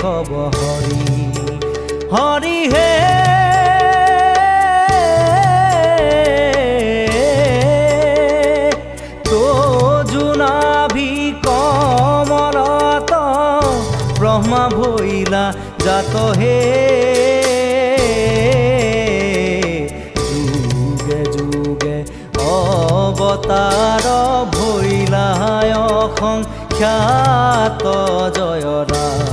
কব হৰি হৰি হে তো জোনাভি কমলত ব্ৰহ্মা ভৈলা জাত হে যুগে যুগে অৱতাৰ ভৈলা অসংখ্যাত জয় ৰাম